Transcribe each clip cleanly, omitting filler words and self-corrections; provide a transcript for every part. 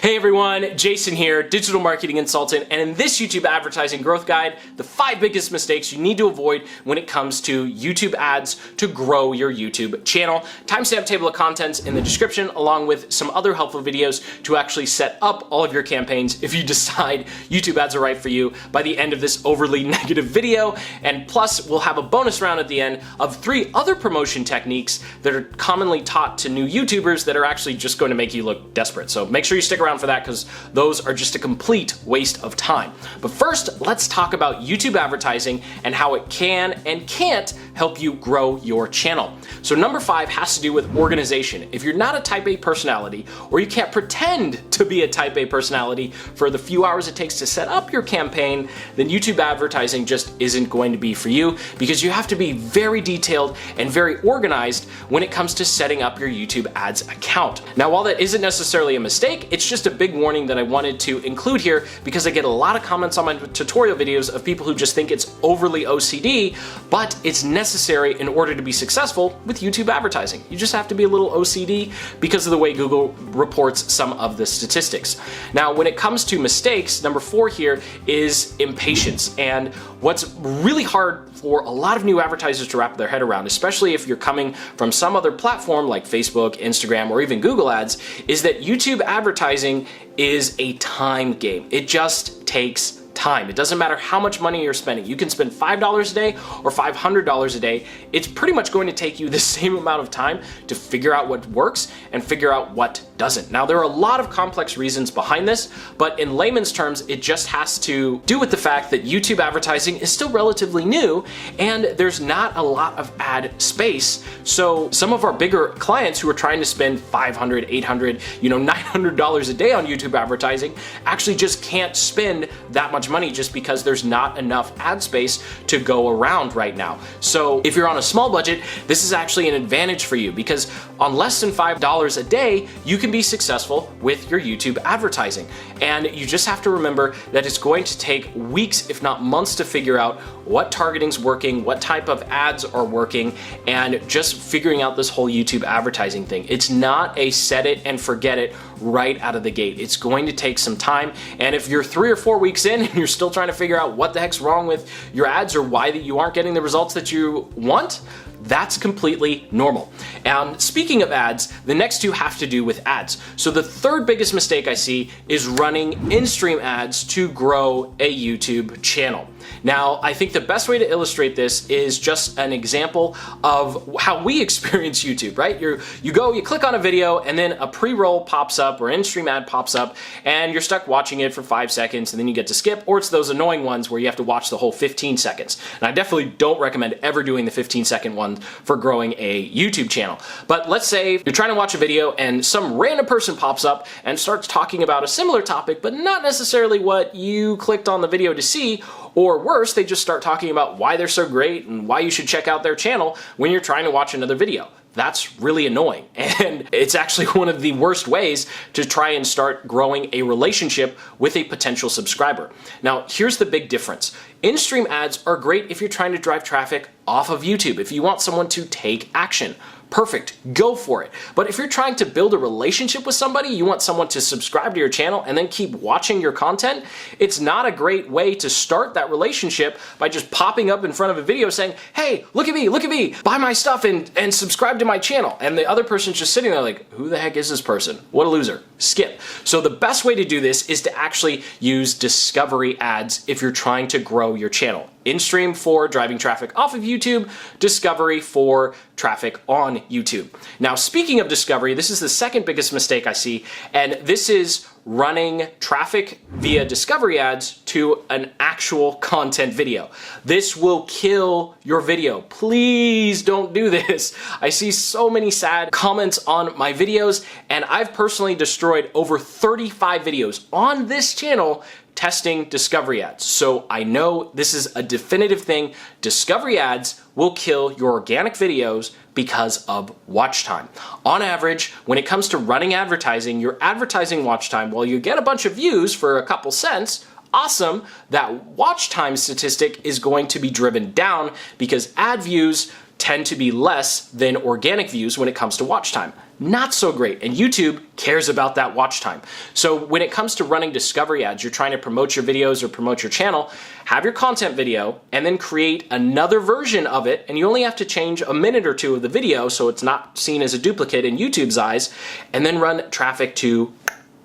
Hey everyone, Jason here, digital marketing consultant, and in this YouTube advertising growth guide, the 5 biggest mistakes you need to avoid when it comes to YouTube ads to grow your YouTube channel. Timestamp table of contents in the description, along with some other helpful videos to actually set up all of your campaigns if you decide YouTube ads are right for you by the end of this overly negative video. And plus, we'll have a bonus round at the end of 3 other promotion techniques that are commonly taught to new YouTubers that are actually just going to make you look desperate. So make sure you stick around for that, because those are just a complete waste of time. But first, let's talk about YouTube advertising and how it can and can't help you grow your channel. So number 5 has to do with organization. If you're not a type A personality, or you can't pretend to be a type A personality for the few hours it takes to set up your campaign, then YouTube advertising just isn't going to be for you, because you have to be very detailed and very organized when it comes to setting up your YouTube ads account. Now, while that isn't necessarily a mistake, it's just a big warning that I wanted to include here, because I get a lot of comments on my tutorial videos of people who just think it's overly OCD, but it's necessary in order to be successful with YouTube advertising. You just have to be a little OCD because of the way Google reports some of the statistics. Now, when it comes to mistakes, number 4 here is impatience. And what's really hard for a lot of new advertisers to wrap their head around, especially if you're coming from some other platform like Facebook, Instagram, or even Google Ads, is that YouTube advertising is a time game. It just takes time. It doesn't matter how much money you're spending. You can spend $5 a day or $500 a day. It's pretty much going to take you the same amount of time to figure out what works and figure out what doesn't. Now, there are a lot of complex reasons behind this, but in layman's terms, it just has to do with the fact that YouTube advertising is still relatively new and there's not a lot of ad space. So some of our bigger clients who are trying to spend $500, $800, $900 a day on YouTube advertising actually just can't spend that much money just because there's not enough ad space to go around right now. So if you're on a small budget, this is actually an advantage for you, because on less than $5 a day, you can be successful with your YouTube advertising. And you just have to remember that it's going to take weeks, if not months, to figure out what targeting's working, what type of ads are working, and just figuring out this whole YouTube advertising thing. It's not a set it and forget it right out of the gate. It's going to take some time. And if you're 3 or 4 weeks in and you're still trying to figure out what the heck's wrong with your ads or why you aren't getting the results that you want, that's completely normal. And speaking of ads, the next 2 have to do with ads. So the 3rd biggest mistake I see is running in-stream ads to grow a YouTube channel. Now, I think the best way to illustrate this is just an example of how we experience YouTube, right? You click on a video, and then a pre-roll pops up or in-stream ad pops up, and you're stuck watching it for 5 seconds, and then you get to skip, or it's those annoying ones where you have to watch the whole 15 seconds. And I definitely don't recommend ever doing the 15-second one for growing a YouTube channel. But let's say you're trying to watch a video and some random person pops up and starts talking about a similar topic, but not necessarily what you clicked on the video to see. Or worse, they just start talking about why they're so great and why you should check out their channel when you're trying to watch another video. That's really annoying, and it's actually one of the worst ways to try and start growing a relationship with a potential subscriber. Now, here's the big difference. In-stream ads are great if you're trying to drive traffic off of YouTube, if you want someone to take action. Perfect, go for it. But if you're trying to build a relationship with somebody, you want someone to subscribe to your channel and then keep watching your content, it's not a great way to start that relationship by just popping up in front of a video saying, hey, look at me, buy my stuff and subscribe to my channel. And the other person's just sitting there like, who the heck is this person? What a loser. Skip. So the best way to do this is to actually use discovery ads if you're trying to grow your channel. In-stream for driving traffic off of YouTube, discovery for traffic on YouTube. Now, speaking of discovery, this is the 2nd biggest mistake I see, and this is running traffic via discovery ads to an actual content video. This will kill your video. Please don't do this. I see so many sad comments on my videos, and I've personally destroyed over 35 videos on this channel testing discovery ads. So I know this is a definitive thing. Discovery ads will kill your organic videos because of watch time. On average, when it comes to running advertising, your advertising watch time, while you get a bunch of views for a couple cents, awesome, that watch time statistic is going to be driven down because ad views tend to be less than organic views when it comes to watch time. Not so great, and YouTube cares about that watch time. So when it comes to running discovery ads, you're trying to promote your videos or promote your channel, have your content video and then create another version of it, and you only have to change a minute or two of the video so it's not seen as a duplicate in YouTube's eyes, and then run traffic to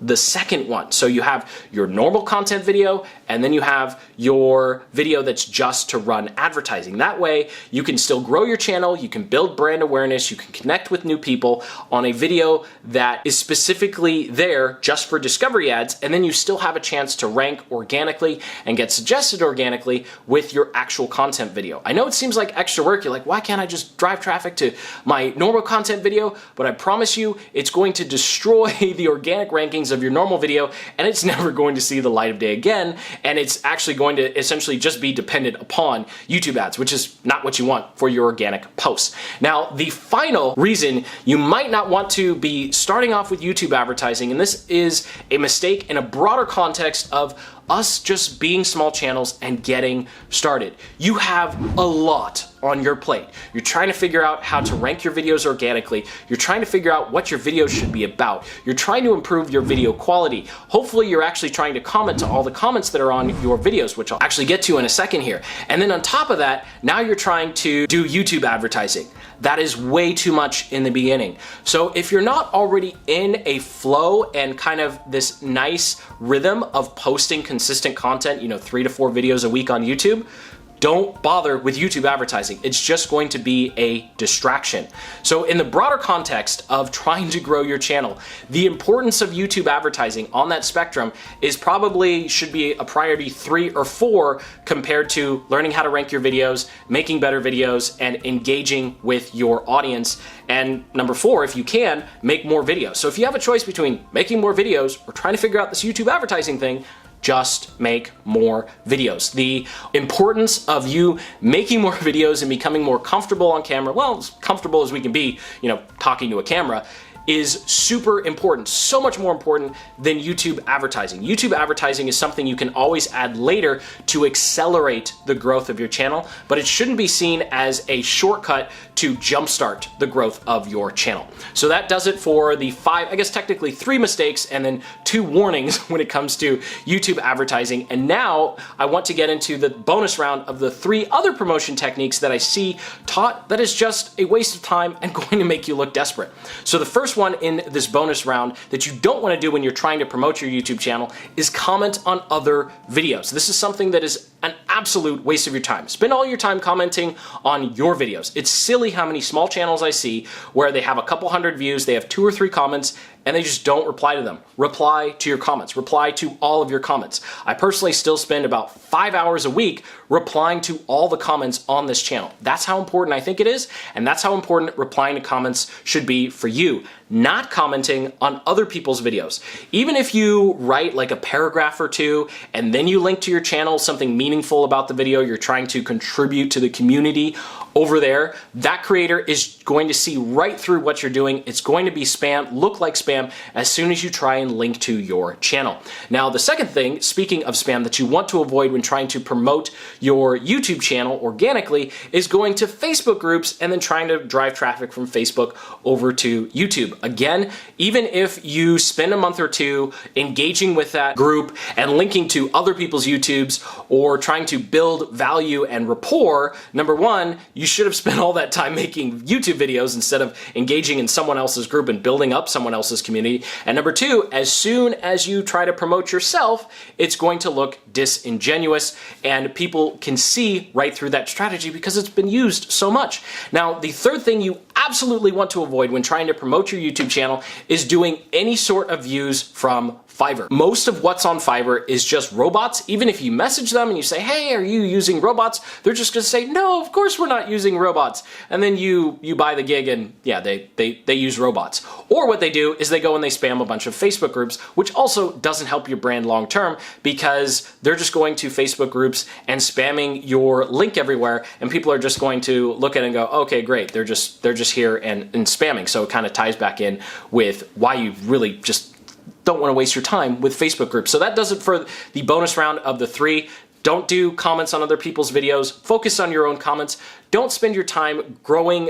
the second one. So you have your normal content video, and then you have your video that's just to run advertising. That way you can still grow your channel, you can build brand awareness, you can connect with new people on a video that is specifically there just for discovery ads, and then you still have a chance to rank organically and get suggested organically with your actual content video. I know it seems like extra work. You're like, why can't I just drive traffic to my normal content video? But I promise you, it's going to destroy the organic rankings of your normal video, and it's never going to see the light of day again, and it's actually going to essentially just be dependent upon YouTube ads, which is not what you want for your organic posts. Now, the final reason you might not want to be starting off with YouTube advertising, and this is a mistake in a broader context of us just being small channels and getting started. You have a lot on your plate. You're trying to figure out how to rank your videos organically. You're trying to figure out what your videos should be about. You're trying to improve your video quality. Hopefully you're actually trying to comment to all the comments that are on your videos, which I'll actually get to in a second here. And then on top of that, now you're trying to do YouTube advertising. That is way too much in the beginning. So if you're not already in a flow and kind of this nice rhythm of posting consistent content, 3 to 4 videos a week on YouTube, don't bother with YouTube advertising. It's just going to be a distraction. So in the broader context of trying to grow your channel, the importance of YouTube advertising on that spectrum is probably should be a priority 3 or 4 compared to learning how to rank your videos, making better videos, and engaging with your audience. And number 4, if you can, make more videos. So if you have a choice between making more videos or trying to figure out this YouTube advertising thing, just make more videos. The importance of you making more videos and becoming more comfortable on camera, well, as comfortable as we can be, talking to a camera, is super important, so much more important than YouTube advertising. YouTube advertising is something you can always add later to accelerate the growth of your channel, but it shouldn't be seen as a shortcut to jumpstart the growth of your channel. So that does it for the 5, I guess technically 3 mistakes and then 2 warnings when it comes to YouTube advertising. And now I want to get into the bonus round of the 3 other promotion techniques that I see taught that is just a waste of time and going to make you look desperate. So the first one in this bonus round that you don't want to do when you're trying to promote your YouTube channel is comment on other videos. This is something that is an absolute waste of your time. Spend all your time commenting on your videos. It's silly how many small channels I see where they have a couple hundred views, they have 2 or 3 comments, and they just don't reply to them. Reply to your comments. Reply to all of your comments. I personally still spend about 5 hours a week replying to all the comments on this channel. That's how important I think it is, and that's how important replying to comments should be for you. Not commenting on other people's videos. Even if you write like a paragraph or 2 and then you link to your channel something meaningful about the video, you're trying to contribute to the community over there, that creator is going to see right through what you're doing. It's going to be spam, look like spam, as soon as you try and link to your channel. Now, the second thing, speaking of spam, that you want to avoid when trying to promote your YouTube channel organically is going to Facebook groups and then trying to drive traffic from Facebook over to YouTube. Again, even if you spend a month or 2 engaging with that group and linking to other people's YouTubes or trying to build value and rapport, number 1, you should have spent all that time making YouTube videos instead of engaging in someone else's group and building up someone else's community. And number 2, as soon as you try to promote yourself, it's going to look disingenuous and people can see right through that strategy because it's been used so much. Now, the third thing you absolutely want to avoid when trying to promote your YouTube channel is doing any sort of views from Fiverr. Most of what's on Fiverr is just robots. Even if you message them and you say, hey, are you using robots? They're just gonna say, no, of course we're not using robots. And then you buy the gig and yeah, they use robots. Or what they do is they go and they spam a bunch of Facebook groups, which also doesn't help your brand long term because they're just going to Facebook groups and spamming your link everywhere, and people are just going to look at it and go, okay, great, they're just here and spamming. So it kind of ties back in with why you really just don't want to waste your time with Facebook groups. So that does it for the bonus round of the 3 Don't do comments on other people's videos. Focus on your own comments. Don't spend your time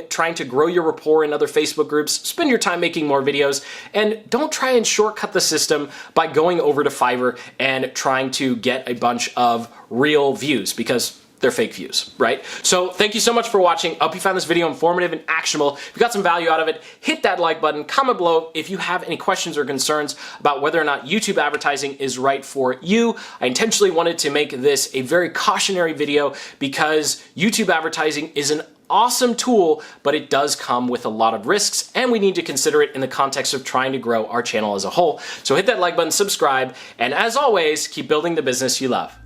trying to grow your rapport in other Facebook groups. Spend your time making more videos. And don't try and shortcut the system by going over to Fiverr and trying to get a bunch of real views, because they're fake views, right? So thank you so much for watching. I hope you found this video informative and actionable. If you got some value out of it, hit that like button, comment below if you have any questions or concerns about whether or not YouTube advertising is right for you. I intentionally wanted to make this a very cautionary video because YouTube advertising is an awesome tool, but it does come with a lot of risks, and we need to consider it in the context of trying to grow our channel as a whole. So hit that like button, subscribe, and as always, keep building the business you love.